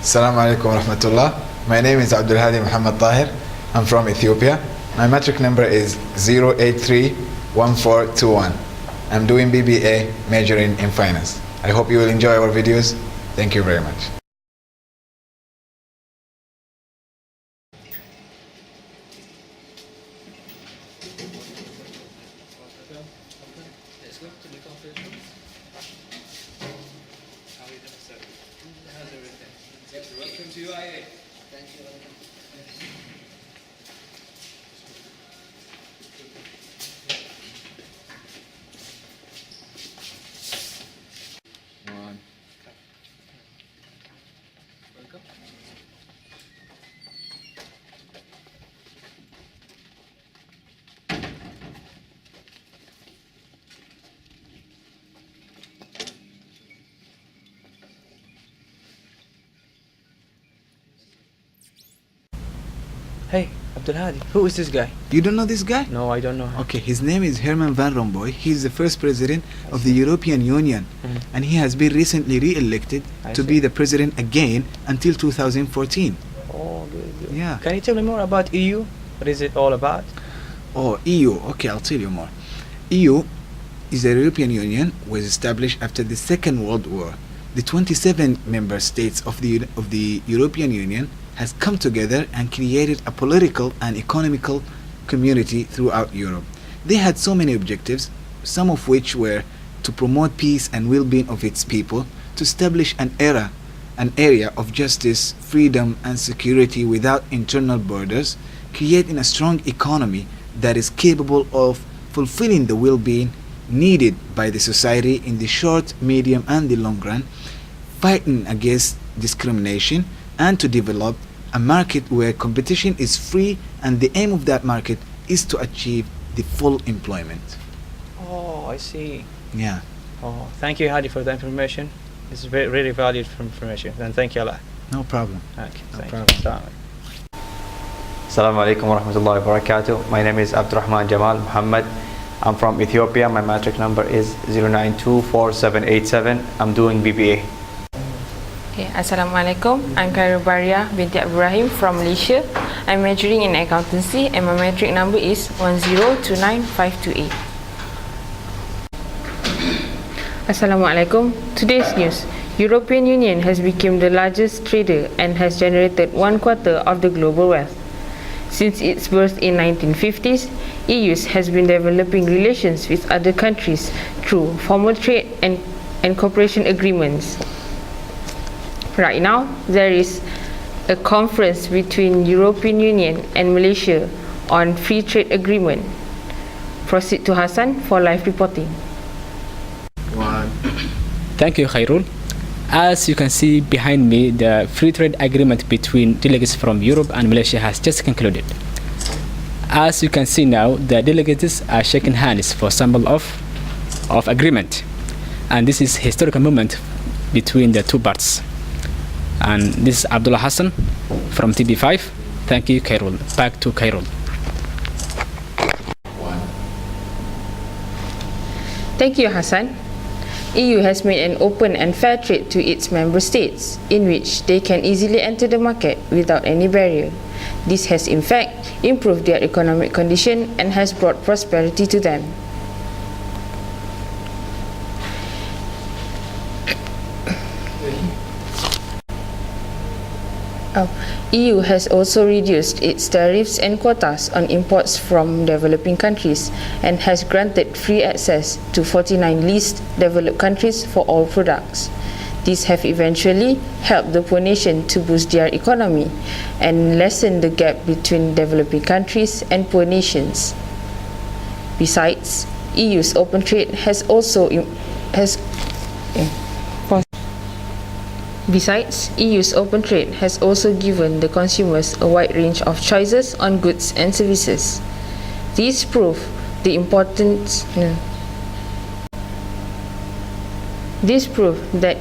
Assalamu alaikum wa rahmatullah. My name is Abdul Hadi Muhammad Tahir. I'm from Ethiopia. My matric number is 0831421. I'm doing BBA, majoring in finance. I hope you will enjoy our videos. Thank you very much. Welcome to UIA. Thank you. Welcome. Hey, Abdul Hadi, who is this guy? You don't know this guy? No, I don't know him. Okay, his name is Herman Van Rompuy. He's the first president of the European Union, and he has been recently re-elected to be the president again until 2014. Oh, good. Yeah. Can you tell me more about EU? What is it all about? Oh, EU. Okay, I'll tell you more. EU is the European Union, was established after the Second World War. The 27 member states of the European Union has come together and created a political and economical community throughout Europe. They had so many objectives, some of which were to promote peace and well-being of its people, to establish an area of justice, freedom and security without internal borders, creating a strong economy that is capable of fulfilling the well-being needed by the society in the short, medium and the long run, fighting against discrimination, and to develop a market where competition is free, and the aim of that market is to achieve the full employment. Oh, I see. Yeah. Oh, thank you, Hadi, for the information. It's really valued information. And thank you a lot. No problem. Okay, No thank problem. you. Assalamu alaikum wa rahmatullahi wa barakatuh. My name is Abdurrahman Jamal Muhammad. I'm from Ethiopia. My matric number is 0924787. I'm doing BBA. Okay, Assalamualaikum. I'm Khairul Baria binti Ibrahim from Malaysia. I'm majoring in accountancy and my matric number is 1029528. Assalamualaikum. Today's news. European Union has become the largest trader and has generated 1/4 of the global wealth. Since its birth in 1950s, EU has been developing relations with other countries through formal trade and cooperation agreements. Right now, there is a conference between European Union and Malaysia on free trade agreement. Proceed to Hassan for live reporting. Thank you, Khairul. As you can see behind me, the free trade agreement between delegates from Europe and Malaysia has just concluded. As you can see now, the delegates are shaking hands for symbol of agreement, and this is historical moment between the two parts. And this is Abdullah Hassan from TB5. Thank you, Khairul. Back to Khairul. Thank you, Hassan. EU has made an open and fair trade to its member states, in which they can easily enter the market without any barrier. This has in fact improved their economic condition and has brought prosperity to them. EU has also reduced its tariffs and quotas on imports from developing countries and has granted free access to 49 least developed countries for all products. These have eventually helped the poor nation to boost their economy and lessen the gap between developing countries and poor nations. Besides, EU's open trade has also given the consumers a wide range of choices on goods and services. These prove that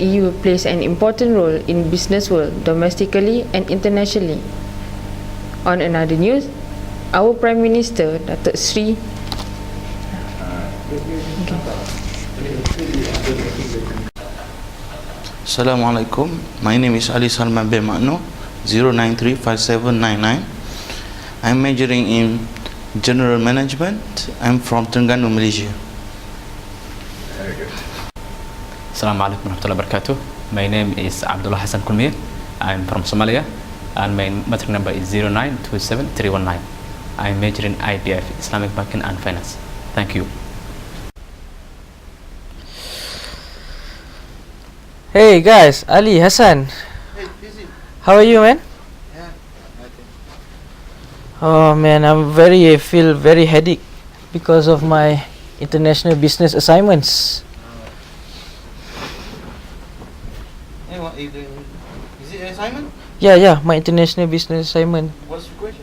EU plays an important role in business world domestically and internationally. On another news, our Prime Minister Datuk Sri Assalamu alaikum. My name is Ali Salman bin Makno, 0935799. I'm majoring in General Management. I'm from Terengganu, Malaysia. Assalamu alaikum warahmatullahi wabarakatuh. My name is Abdullah Hassan Kulmir. I'm from Somalia and my matric number is 0927319. I'm majoring in IBF, Islamic Banking and Finance. Thank you. Hey guys, Ali, Hassan. Hey, busy. How are you, man? Yeah, Oh man, I feel very headache because of my international business assignments. Hey, what are you doing? Is it an assignment? Yeah, my international business assignment. What's the question?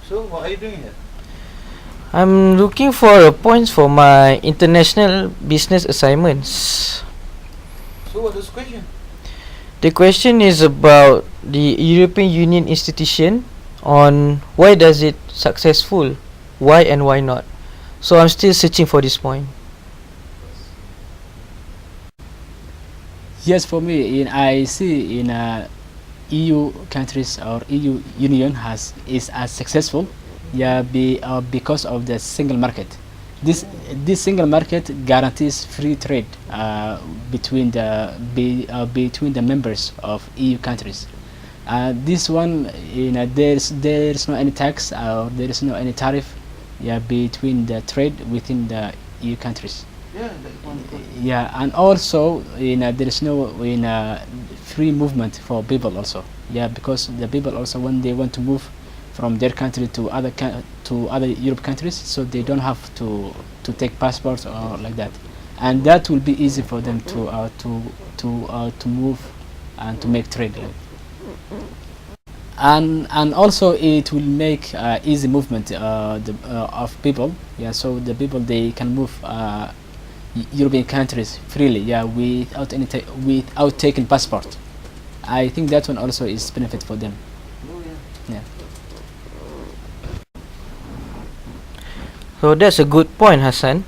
So, what are you doing here? I'm looking for points for my international business assignments. So, what is the question? The question is about the European Union institution on why does it successful, why and why not. So I'm still searching for this point. Yes, for me, I see in EU countries or EU Union is as successful, because of the single market. This single market guarantees free trade between the members of EU countries. This one, there's no any tax or there is no any tariff, between the trade within the EU countries. Yeah, that's one. Yeah, and also there is no free movement for people also. Yeah, because the people also, when they want to move from their country to other Europe countries, so they don't have to take passports or like that, and that will be easy for them to move and to make trade. And also it will make easy movement of people. Yeah, so the people, they can move European countries freely, without taking passport. I think that one also is benefit for them. Yeah. So that's a good point, Hassan.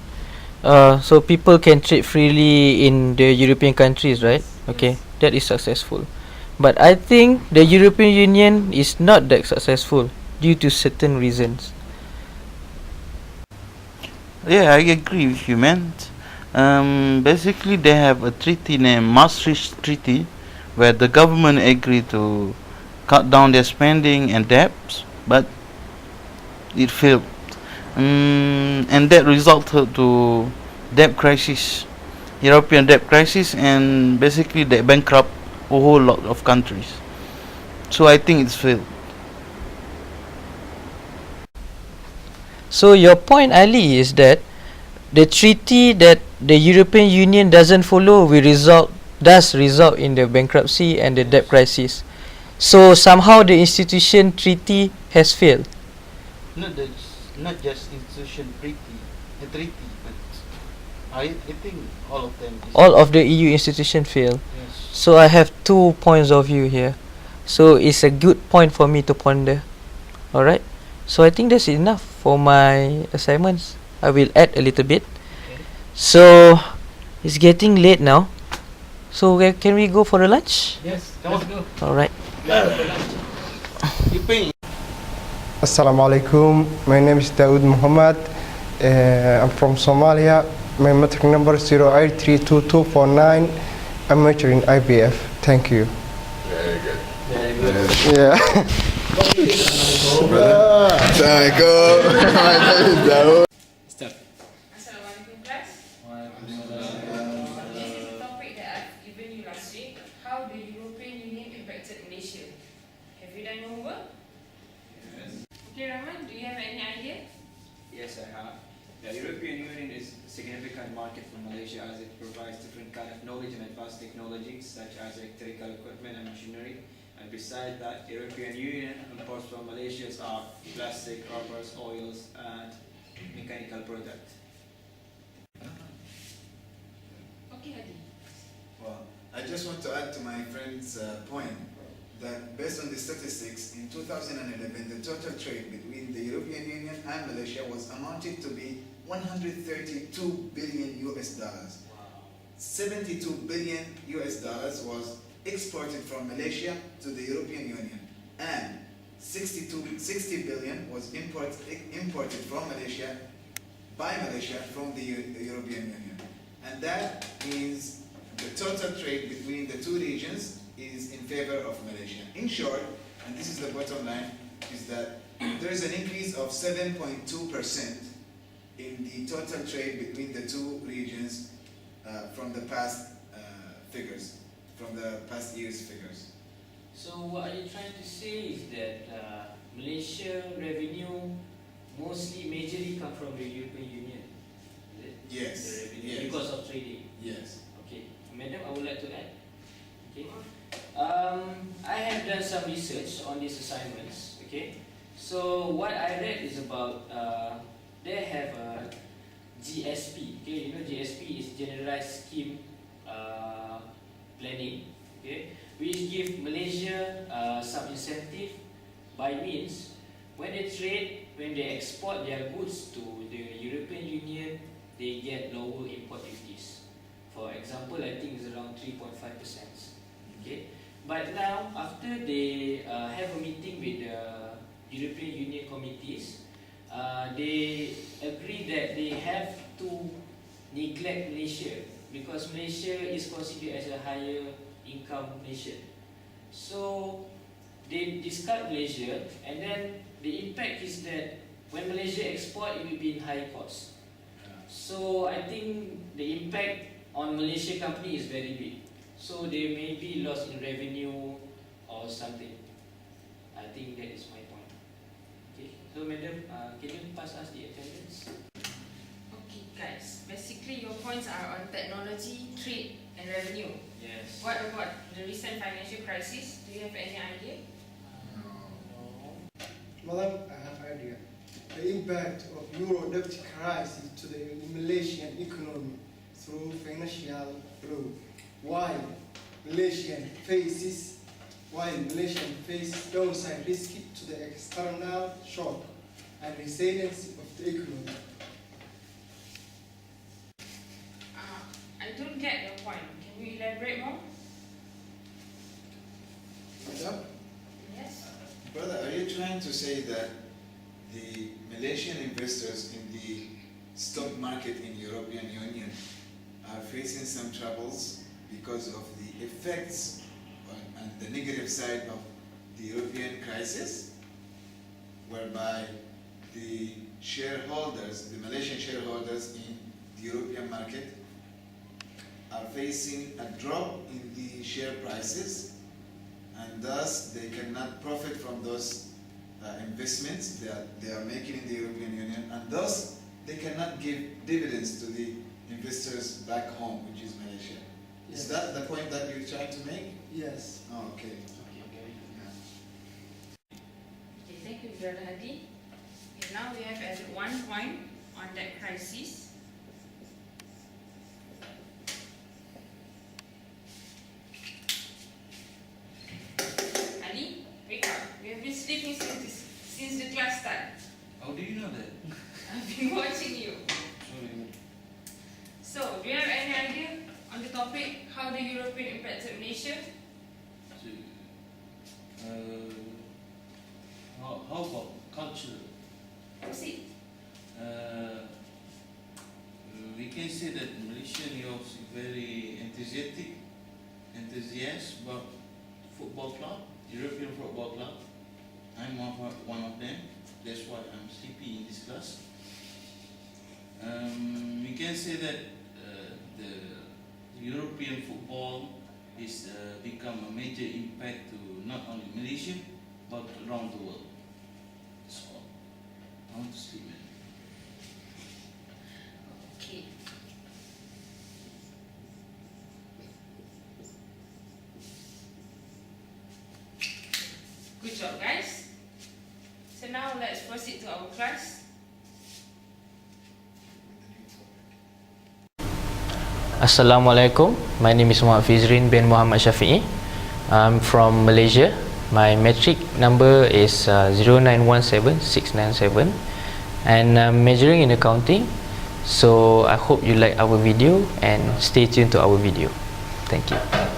So people can trade freely in the European countries, right? Okay, that is successful. But I think the European Union is not that successful due to certain reasons. Yeah, I agree with you, man. Basically, they have a treaty named Maastricht Treaty, where the government agreed to cut down their spending and debts, but it failed, and that resulted to debt crisis, European debt crisis, and basically they bankrupt a whole lot of countries. So I think it's failed. So your point, Ali, is that the treaty that the European Union doesn't follow does result in the bankruptcy and the debt crisis. So somehow the institution treaty has failed. Not just institution treaty, but I think all of them. All of the EU institution failed. Yes. So I have 2 points of view here. So it's a good point for me to ponder. Alright. So I think that's enough for my assignments. I will add a little bit. So it's getting late now. So can we go for a lunch? Yes, let's go. Alright. You pay. Assalamu alaikum. My name is Daoud Muhammad. I'm from Somalia. My matric number is 0832249. I'm majoring in IBF. Thank you. Very good. Yeah. Assalamualaikum. My name is Daoud. Start. Assalamualaikum class. This is the topic that I've given you last week. How the European Union impacted Malaysia. Have you done your homework? Yes. Okay, Rahman, do you have any idea? Yes, I have. The European Union is a significant market for Malaysia as it provides different kind of knowledge and advanced technologies such as electrical equipment and machinery. And besides that, European Union imports from Malaysia are plastic, rubbers, oils, and mechanical products. Okay, Hadi. Well, I just want to add to my friend's point that based on the statistics, in 2011, the total trade between the European Union and Malaysia was amounted to be 132 billion US dollars. 72 billion US dollars was exported from Malaysia to the European Union, and 60 billion was imported from Malaysia, by Malaysia from the European Union. And that means the total trade between the two regions is in favor of Malaysia. In short, and this is the bottom line, is that there is an increase of 7.2% in the total trade between the two regions from the past figures, from the past year's figures. So what are you trying to say is that Malaysia revenue mostly majorly come from the European Union? Is it? Yes. The revenue Yes. because of trading. Yes. Okay, Madam, I would like to add. Okay, I have done some research on these assignments. Okay, so what I read is about they have a GSP. Okay, you know GSP is Generalized Scheme Planning. Okay, which give Malaysia some incentive by means when they trade, when they export their goods to the European Union, they get lower import duties. For example, I think it's around 3.5%. Okay, but now after they have a meeting with the European Union committees, they agree that they have to neglect Malaysia because Malaysia is considered as a higher income nation. So they discard Malaysia, and then the impact is that when Malaysia export, it will be in high cost. So I think the impact on Malaysia company is very big. So they may be lost in revenue or something. I think that is my point. Okay, so madam, can you pass us the attendance? Okay, guys. Basically, your points are on technology, trade, and revenue. Yes. What about the recent financial crisis? Do you have any idea? Madam, I have idea. The impact of euro debt crisis to the Malaysian economy through financial growth. While Malaysian faces downside risk to the external shock and resilience of the economy. I don't get your point. Can you elaborate more? Madam, Yes. brother, are you trying to say that the Malaysian investors in the stock market in European Union are facing some troubles because of the effects and the negative side of the European crisis, whereby the shareholders, the Malaysian shareholders in the European market are facing a drop in the share prices, and thus they cannot profit from those investments that they are making in the European Union, and thus they cannot give dividends to the investors back home, which is Malaysia. Yes. Is that the point that you're trying to make? Yes. Oh, okay. Okay, very good. Yeah. Okay, thank you, Brother Hadi. Okay, now we have added one point on that crisis. Ali, wake up. We have been sleeping since the class started. How do you know that? I've been watching you. Sorry. So, do you have any idea on the topic how the European impacted Malaysia? How about culture? Proceed. We can say that Malaysian is very enthusiastic about football club, European football club. I'm one of them. That's why I'm sleepy in this class. We can say that the European football is become a major impact to not only Malaysia but around the world. That's all. I want to sleep, man. Okay. Good job, guys. So now let's proceed to our class. Assalamualaikum. My name is Muhammad Fizrin bin Muhammad Shafi'i. I'm from Malaysia. My metric number is 0917697, and I'm majoring in accounting. So I hope you like our video and stay tuned to our video. Thank you.